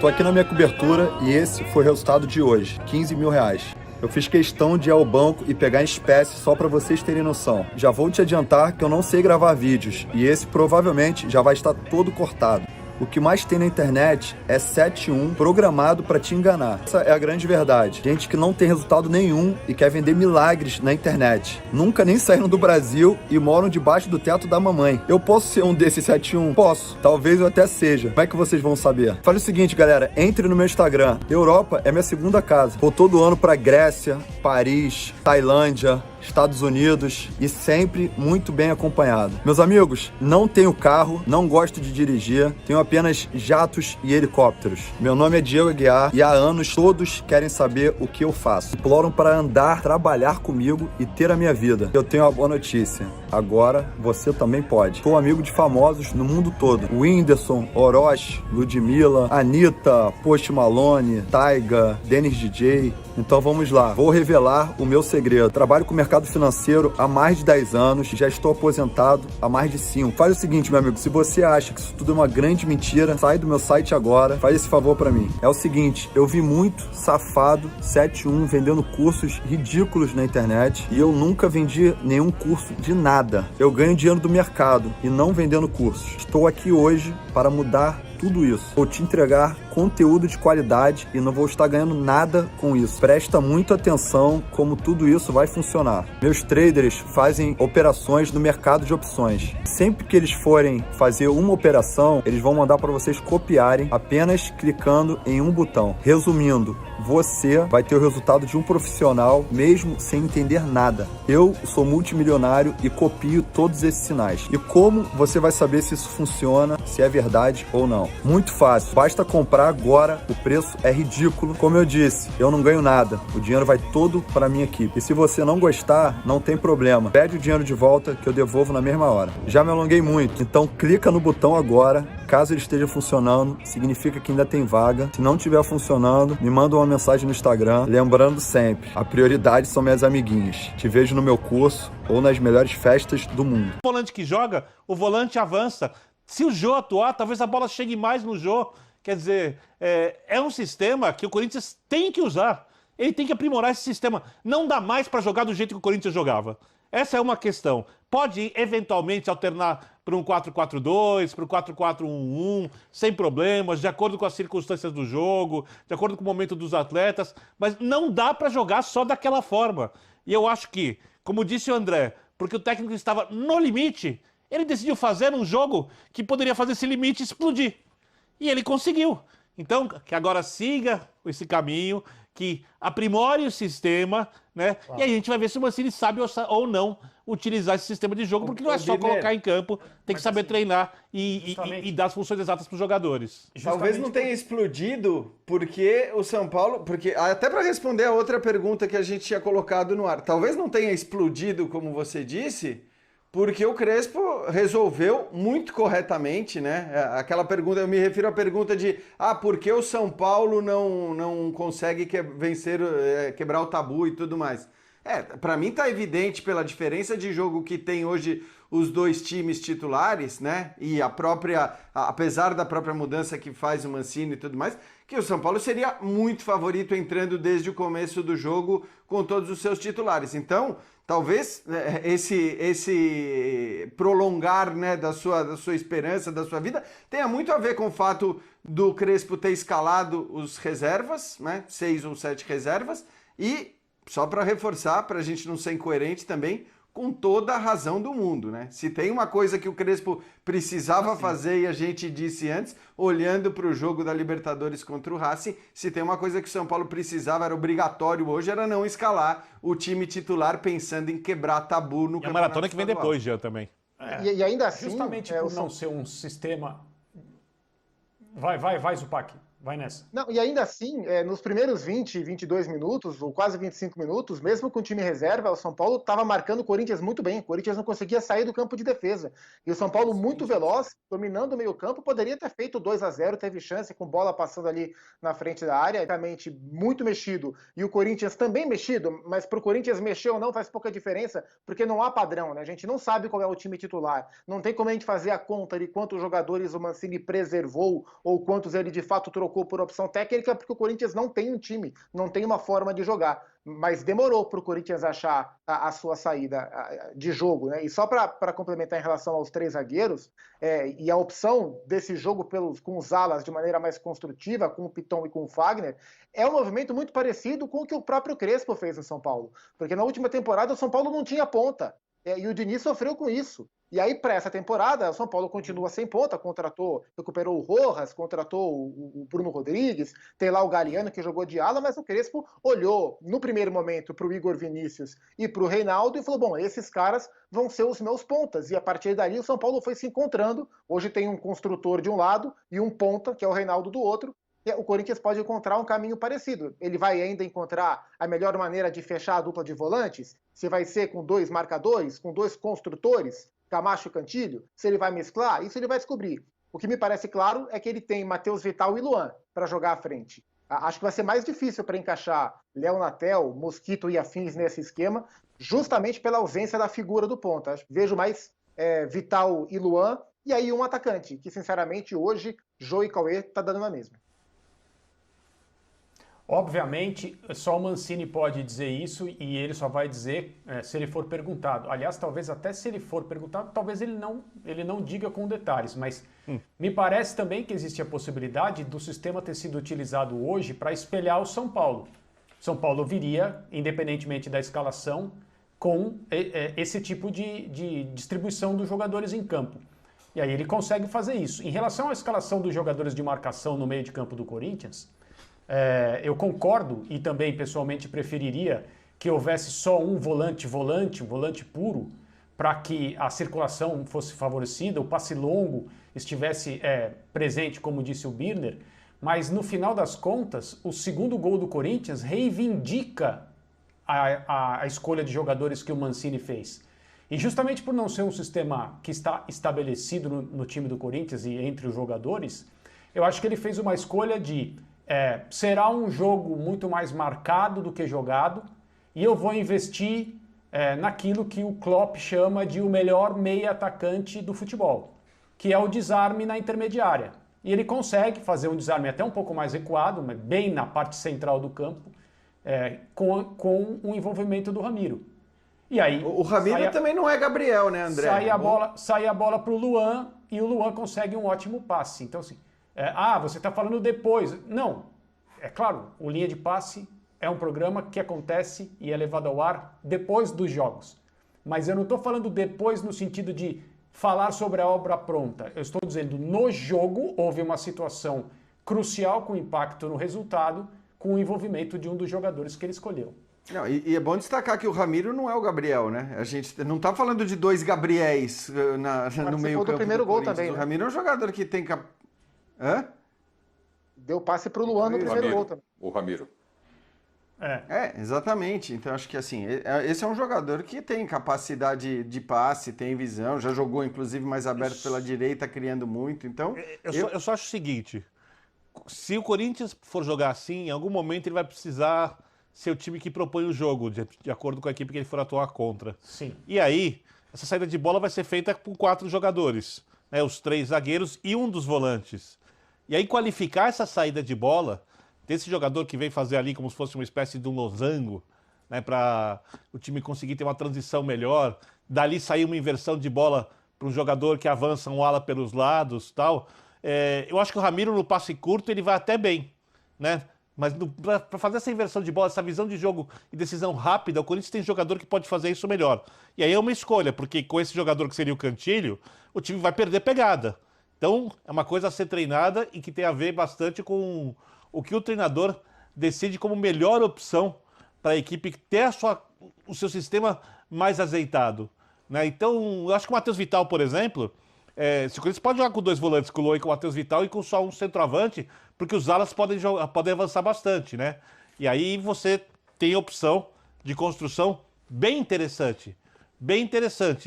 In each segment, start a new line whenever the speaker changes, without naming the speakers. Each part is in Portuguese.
Tô aqui na minha cobertura e esse foi o resultado de hoje, R$15 mil. Eu fiz questão de ir ao banco e pegar em espécie só para vocês terem noção. Já vou te adiantar que eu não sei gravar vídeos e esse provavelmente já vai estar todo cortado. O que mais tem na internet é 7-1 programado para te enganar. Essa é a grande verdade. Gente que não tem resultado nenhum e quer vender milagres na internet. Nunca nem saíram do Brasil e moram debaixo do teto da mamãe. Eu posso ser um desses 7-1? Posso. Talvez eu até seja. Como é que vocês vão saber? Fale o seguinte, galera. Entre no meu Instagram. Europa é minha segunda casa. Vou todo ano para Grécia, Paris, Tailândia, Estados Unidos e sempre muito bem acompanhado. Meus amigos, não tenho carro, não gosto de dirigir, tenho apenas jatos e helicópteros. Meu nome é Diego Aguiar e há anos todos querem saber o que eu faço. Imploram para andar, trabalhar comigo e ter a minha vida. Eu tenho uma boa notícia. Agora você também pode. Sou amigo de famosos no mundo todo. Whindersson, Orochi, Ludmilla, Anitta, Post Malone, Taiga, Dennis DJ. Então vamos lá, vou revelar o meu segredo. Trabalho com o mercado financeiro há mais de 10 anos, já estou aposentado há mais de 5. Faz o seguinte, meu amigo, se você acha que isso tudo é uma grande mentira, sai do meu site agora, faz esse favor pra mim. É o seguinte, eu vi muito safado 7-1 vendendo cursos ridículos na internet e eu nunca vendi nenhum curso de nada. Eu ganho dinheiro do mercado e não vendendo cursos. Estou aqui hoje para mudar tudo isso. Vou te entregar conteúdo de qualidade e não vou estar ganhando nada com isso. Presta muita atenção como tudo isso vai funcionar. Meus traders fazem operações no mercado de opções. Sempre que eles forem fazer uma operação, eles vão mandar para vocês copiarem apenas clicando em um botão. Resumindo, você vai ter o resultado de um profissional mesmo sem entender nada. Eu sou multimilionário e copio todos esses sinais. E como você vai saber se isso funciona, se é verdade ou não? Muito fácil, basta comprar agora, o preço é ridículo. Como eu disse, eu não ganho nada, o dinheiro vai todo para minha equipe. E se você não gostar, não tem problema. Pede o dinheiro de volta que eu devolvo na mesma hora. Já me alonguei muito, então clica no botão agora. Caso ele esteja funcionando, significa que ainda tem vaga. Se não estiver funcionando, me manda uma mensagem no Instagram. Lembrando sempre, a prioridade são minhas amiguinhas. Te vejo no meu curso ou nas melhores festas do mundo.
O volante que joga, o volante avança. Se o Jô atuar, talvez a bola chegue mais no Jô. Quer dizer, é um sistema que o Corinthians tem que usar. Ele tem que aprimorar esse sistema. Não dá mais para jogar do jeito que o Corinthians jogava. Essa é uma questão. Pode, eventualmente, alternar para um 4-4-2, para um 4-4-1-1, sem problemas, de acordo com as circunstâncias do jogo, de acordo com o momento dos atletas, mas não dá para jogar só daquela forma. E eu acho que, como disse o André, porque o técnico estava no limite, ele decidiu fazer um jogo que poderia fazer esse limite explodir. E ele conseguiu. Então, que agora siga esse caminho, que aprimore o sistema, né? Claro. E aí a gente vai ver se o Mancini sabe ou não utilizar esse sistema de jogo, porque não é só colocar em campo, tem que saber treinar e dar as funções exatas para os jogadores.
Talvez não tenha explodido porque o São Paulo... Porque até para responder a outra pergunta que a gente tinha colocado no ar, talvez não tenha explodido, como você disse, porque o Crespo resolveu muito corretamente, né? Aquela pergunta, eu me refiro à pergunta de por que o São Paulo não consegue vencer, quebrar o tabu e tudo mais. Para mim tá evidente pela diferença de jogo que tem hoje os dois times titulares, né? E apesar da própria mudança que faz o Mancini e tudo mais, que o São Paulo seria muito favorito entrando desde o começo do jogo com todos os seus titulares. Então, talvez esse prolongar, né, da sua esperança, da sua vida, tenha muito a ver com o fato do Crespo ter escalado os reservas, né, 6 ou 7 reservas, e só para reforçar, para a gente não ser incoerente também, com toda a razão do mundo, né? Se tem uma coisa que o Crespo precisava fazer, e a gente disse antes, olhando para o jogo da Libertadores contra o Racing, se tem uma coisa que o São Paulo precisava, era obrigatório hoje, era não escalar o time titular pensando em quebrar tabu no campeonato.
E a maratona que vem depois, já também.
E ainda assim...
Justamente por não ser um sistema... Vai, Zupac. Vai nessa.
Não, e ainda assim, nos primeiros 20, 22 minutos, ou quase 25 minutos, mesmo com o time reserva, o São Paulo estava marcando o Corinthians muito bem. O Corinthians não conseguia sair do campo de defesa. E o São Paulo muito veloz, dominando o meio campo, poderia ter feito 2-0, teve chance com bola passando ali na frente da área, realmente muito mexido. E o Corinthians também mexido, mas para o Corinthians mexer ou não faz pouca diferença, porque não há padrão, né? A gente não sabe qual é o time titular. Não tem como a gente fazer a conta de quantos jogadores o Mancini preservou ou quantos ele de fato trocou trocou por opção técnica porque o Corinthians não tem um time, não tem uma forma de jogar. Mas demorou para o Corinthians achar a sua saída de jogo, né? E só para complementar em relação aos 3 zagueiros, e a opção desse jogo com os alas de maneira mais construtiva, com o Piton e com o Fagner, é um movimento muito parecido com o que o próprio Crespo fez no São Paulo. Porque na última temporada o São Paulo não tinha ponta. E o Diniz sofreu com isso. E aí, para essa temporada, o São Paulo continua sem ponta, recuperou o Rojas, contratou o Bruno Rodrigues, tem lá o Galeano que jogou de ala, mas o Crespo olhou no primeiro momento para o Igor Vinícius e para o Reinaldo e falou, bom, esses caras vão ser os meus pontas. E a partir dali o São Paulo foi se encontrando. Hoje tem um construtor de um lado e um ponta, que é o Reinaldo, do outro. E o Corinthians pode encontrar um caminho parecido. Ele vai ainda encontrar a melhor maneira de fechar a dupla de volantes? Se vai ser com 2 marcadores, com 2 construtores, Camacho e Cantilho? Se ele vai mesclar, isso ele vai descobrir. O que me parece claro é que ele tem Matheus Vital e Luan para jogar à frente. Acho que vai ser mais difícil para encaixar Léo Natel, Mosquito e afins nesse esquema, justamente pela ausência da figura do ponta. Vejo mais Vital e Luan, e aí um atacante, que sinceramente hoje, Jô e Cauê está dando na mesma.
Obviamente, só o Mancini pode dizer isso e ele só vai dizer se ele for perguntado. Aliás, talvez até se ele for perguntado, talvez ele não diga com detalhes, mas me parece também que existe a possibilidade do sistema ter sido utilizado hoje para espelhar o São Paulo. São Paulo viria, independentemente da escalação, com esse tipo de distribuição dos jogadores em campo. E aí ele consegue fazer isso. Em relação à escalação dos jogadores de marcação no meio de campo do Corinthians, eu concordo e também pessoalmente preferiria que houvesse só um volante puro, para que a circulação fosse favorecida, o passe longo estivesse presente, como disse o Birner, mas no final das contas, o segundo gol do Corinthians reivindica a escolha de jogadores que o Mancini fez. E justamente por não ser um sistema que está estabelecido no time do Corinthians e entre os jogadores, eu acho que ele fez uma escolha de será um jogo muito mais marcado do que jogado e eu vou investir naquilo que o Klopp chama de o melhor meia atacante do futebol, que é o desarme na intermediária. E ele consegue fazer um desarme até um pouco mais recuado, mas bem na parte central do campo, com o envolvimento do Ramiro. E aí,
o Ramiro também não é Gabriel, né, André?
Sai a bola para o Luan e o Luan consegue um ótimo passe. Então, assim, você está falando depois. Não, é claro, o Linha de Passe é um programa que acontece e é levado ao ar depois dos jogos. Mas eu não estou falando depois no sentido de falar sobre a obra pronta. Eu estou dizendo, no jogo houve uma situação crucial com impacto no resultado, com o envolvimento de um dos jogadores que ele escolheu.
Não, e é bom destacar que o Ramiro não é o Gabriel, né? A gente não está falando de 2 Gabriéis no meio campo do primeiro gol também. O Ramiro é um jogador que tem...
Deu passe para o Luan no primeiro gol também.
O Ramiro.
Exatamente. Então, acho que assim, esse é um jogador que tem capacidade de passe, tem visão, já jogou, inclusive, mais aberto pela direita, criando muito. Então,
eu só acho o seguinte, se o Corinthians for jogar assim, em algum momento ele vai precisar ser o time que propõe o jogo, de acordo com a equipe que ele for atuar contra.
Sim.
E aí, essa saída de bola vai ser feita com 4 jogadores, né, os 3 zagueiros e um dos volantes. E aí, qualificar essa saída de bola desse jogador que vem fazer ali como se fosse uma espécie de um losango, né, para o time conseguir ter uma transição melhor, dali sair uma inversão de bola para um jogador que avança um ala pelos lados, tal. Eu acho que o Ramiro no passe curto ele vai até bem, né? Mas para fazer essa inversão de bola, essa visão de jogo e decisão rápida, o Corinthians tem jogador que pode fazer isso melhor. E aí é uma escolha, porque com esse jogador que seria o Cantilho, o time vai perder pegada. Então, é uma coisa a ser treinada e que tem a ver bastante com o que o treinador decide como melhor opção para a equipe ter o seu sistema mais azeitado, né? Então, eu acho que o Matheus Vital, por exemplo, se o Corinthians pode jogar com 2 volantes, com o Luan e com o Matheus Vital, e com só um centroavante, porque os alas podem avançar bastante, né? E aí você tem opção de construção bem interessante,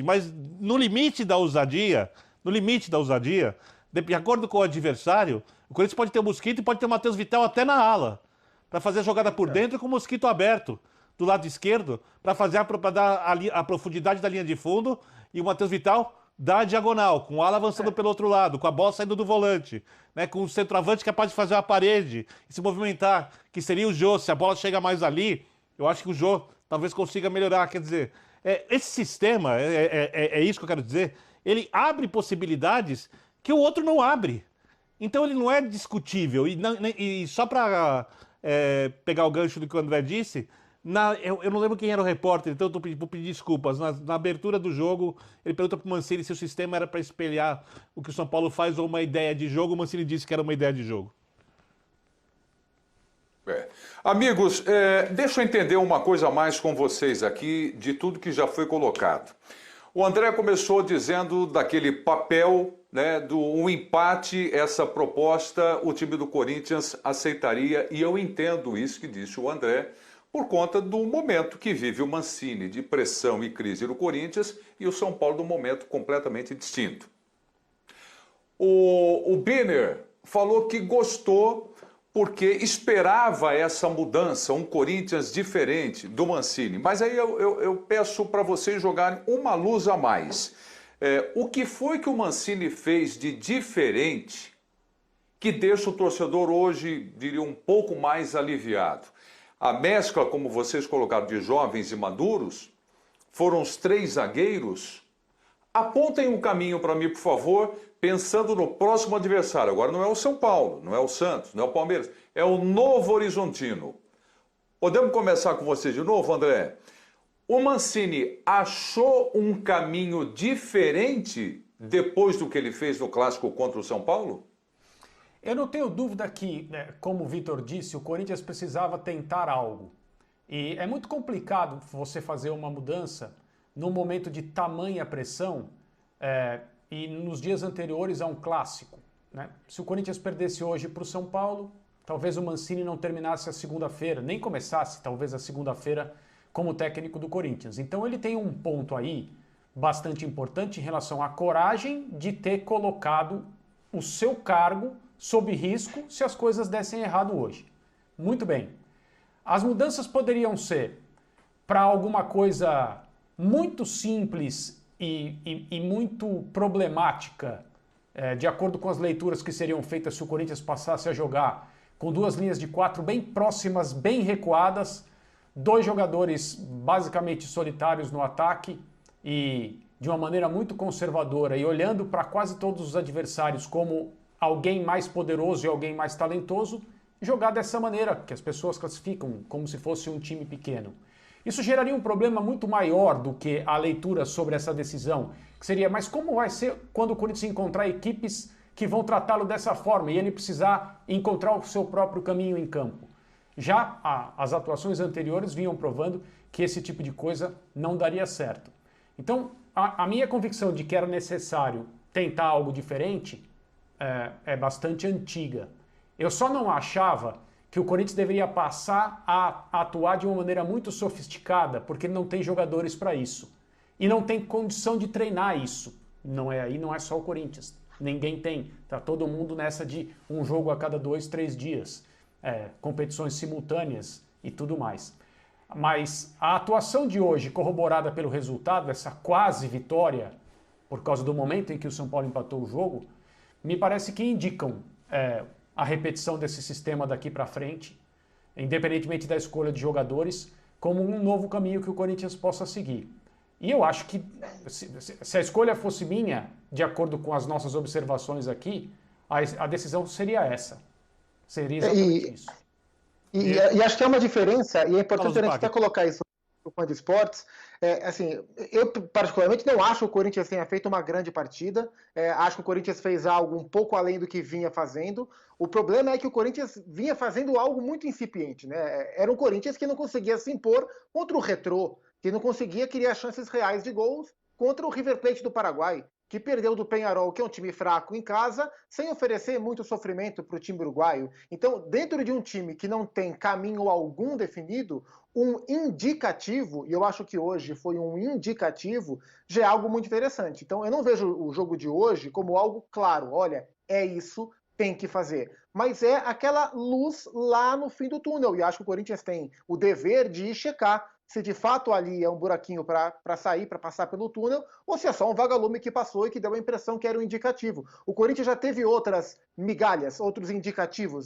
mas no limite da ousadia, de acordo com o adversário, o Corinthians pode ter o Mosquito e pode ter o Matheus Vital até na ala, para fazer a jogada por dentro com o Mosquito aberto do lado esquerdo, para dar a profundidade da linha de fundo e o Matheus Vital da diagonal, com o ala avançando pelo outro lado, com a bola saindo do volante, né, com o centroavante capaz de fazer uma parede e se movimentar, que seria o Jô. Se a bola chega mais ali, eu acho que o Jô talvez consiga melhorar. Quer dizer, esse sistema, é isso que eu quero dizer, ele abre possibilidades que o outro não abre. Então ele não é discutível. E só para pegar o gancho do que o André disse, eu não lembro quem era o repórter, então eu vou pedir desculpas. Na abertura do jogo, ele pergunta para o Mancini se o sistema era para espelhar o que o São Paulo faz ou uma ideia de jogo. O Mancini disse que era uma ideia de jogo.
Amigos, deixa eu entender uma coisa a mais com vocês aqui de tudo que já foi colocado. O André começou dizendo daquele papel, né, do empate, essa proposta, o time do Corinthians aceitaria, e eu entendo isso que disse o André, por conta do momento que vive o Mancini de pressão e crise no Corinthians e o São Paulo de um momento completamente distinto. O Binner falou que gostou porque esperava essa mudança, um Corinthians diferente do Mancini. Mas aí eu peço para vocês jogarem uma luz a mais. O que foi que o Mancini fez de diferente que deixa o torcedor hoje, diria, um pouco mais aliviado? A mescla, como vocês colocaram, de jovens e maduros, foram os 3 zagueiros. Apontem um caminho para mim, por favor, pensando no próximo adversário. Agora não é o São Paulo, não é o Santos, não é o Palmeiras, é o Novo Horizontino. Podemos começar com você de novo, André? O Mancini achou um caminho diferente depois do que ele fez no clássico contra o São Paulo?
Eu não tenho dúvida que, como o Vitor disse, o Corinthians precisava tentar algo. E é muito complicado você fazer uma mudança num momento de tamanha pressão e nos dias anteriores a um clássico, né? Se o Corinthians perdesse hoje para o São Paulo, talvez o Mancini não terminasse a segunda-feira, nem começasse talvez a segunda-feira como técnico do Corinthians. Então ele tem um ponto aí bastante importante em relação à coragem de ter colocado o seu cargo sob risco se as coisas dessem errado hoje. Muito bem. As mudanças poderiam ser para alguma coisa muito simples e muito problemática, de acordo com as leituras que seriam feitas se o Corinthians passasse a jogar com 2 linhas de 4 bem próximas, bem recuadas, 2 jogadores basicamente solitários no ataque e de uma maneira muito conservadora e olhando para quase todos os adversários como alguém mais poderoso e alguém mais talentoso, jogar dessa maneira, que as pessoas classificam como se fosse um time pequeno. Isso geraria um problema muito maior do que a leitura sobre essa decisão, que seria, mas como vai ser quando o Corinthians encontrar equipes que vão tratá-lo dessa forma e ele precisar encontrar o seu próprio caminho em campo? Já as atuações anteriores vinham provando que esse tipo de coisa não daria certo. Então, a minha convicção de que era necessário tentar algo diferente é bastante antiga. Eu só não achava que o Corinthians deveria passar a atuar de uma maneira muito sofisticada, porque não tem jogadores para isso. E não tem condição de treinar isso. Não é só o Corinthians. Ninguém tem. Tá todo mundo nessa de um jogo a cada 2, 3 dias. Competições simultâneas e tudo mais. Mas a atuação de hoje, corroborada pelo resultado, essa quase vitória, por causa do momento em que o São Paulo empatou o jogo, me parece que indicam a repetição desse sistema daqui para frente, independentemente da escolha de jogadores, como um novo caminho que o Corinthians possa seguir. E eu acho que, se a escolha fosse minha, de acordo com as nossas observações aqui, a decisão seria essa. Seria exatamente isso.
E acho que é uma diferença, e é importante a gente até colocar isso no Fã de Esportes. Assim, eu particularmente não acho que o Corinthians tenha feito uma grande partida. Acho que o Corinthians fez algo um pouco além do que vinha fazendo. O problema é que o Corinthians vinha fazendo algo muito incipiente, né? Era um Corinthians que não conseguia se impor contra o Retrô, que não conseguia criar chances reais de gols contra o River Plate do Paraguai, que perdeu do Peñarol, que é um time fraco em casa, sem oferecer muito sofrimento para o time uruguaio. Então, dentro de um time que não tem caminho algum definido, um indicativo, e eu acho que hoje foi um indicativo, já é algo muito interessante. Então, eu não vejo o jogo de hoje como algo claro. Olha, é isso, tem que fazer. Mas é aquela luz lá no fim do túnel. E acho que o Corinthians tem o dever de ir checar se de fato ali é um buraquinho para sair, para passar pelo túnel, ou se é só um vagalume que passou e que deu a impressão que era um indicativo. O Corinthians já teve outras migalhas, outros indicativos